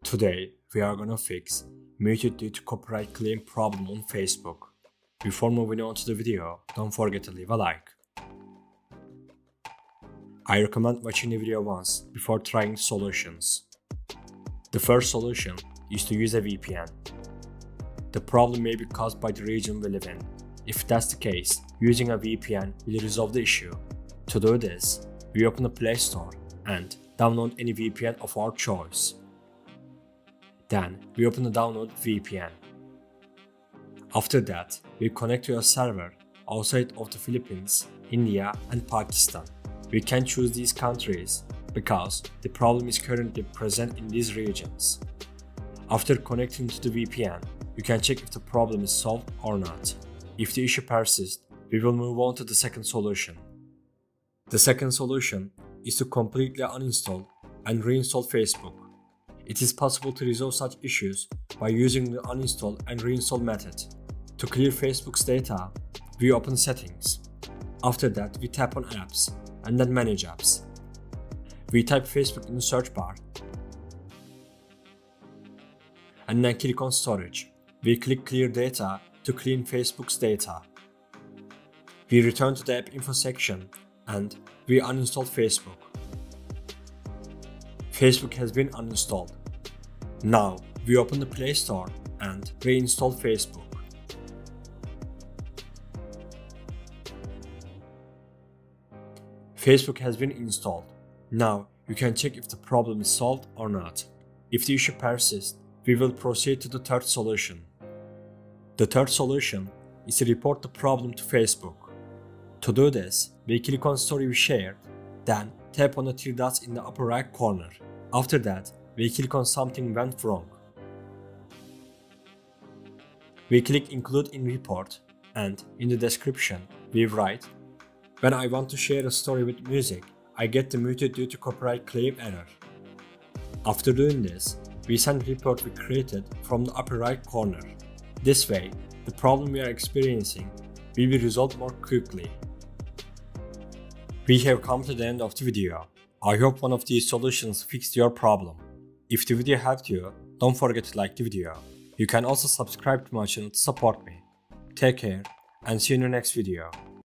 Today, we are gonna fix muted due to copyright claim problem on Facebook. Before moving on to the video, don't forget to leave a like. I recommend watching the video once before trying solutions. The first solution is to use a VPN. The problem may be caused by the region we live in. If that's the case, using a VPN will resolve the issue. To do this, we open the Play Store and download any VPN of our choice. Then, we open the download VPN. After that, we connect to a server outside of the Philippines, India and Pakistan. We can choose these countries because the problem is currently present in these regions. After connecting to the VPN, you can check if the problem is solved or not. If the issue persists, we will move on to the second solution. The second solution is to completely uninstall and reinstall Facebook. It is possible to resolve such issues by using the uninstall and reinstall method. To clear Facebook's data, we open Settings. After that, we tap on Apps and then Manage Apps. We type Facebook in the search bar and then click on Storage. We click Clear Data to clean Facebook's data. We return to the App Info section and we uninstall Facebook. Facebook has been uninstalled. Now, we open the Play Store and reinstall Facebook. Facebook has been installed. Now, you can check if the problem is solved or not. If the issue persists, we will proceed to the third solution. The third solution is to report the problem to Facebook. To do this, we click on Story we shared, then tap on the three dots in the upper right corner. After that, we click on Something Went Wrong. We click Include in Report, and in the description, we write, "When I want to share a story with music, I get the muted due to copyright claim error." After doing this, we send the report we created from the upper right corner. This way, the problem we are experiencing will be resolved more quickly. We have come to the end of the video. I hope one of these solutions fixed your problem. If the video helped you, don't forget to like the video. You can also subscribe to my channel to support me. Take care and see you in the next video.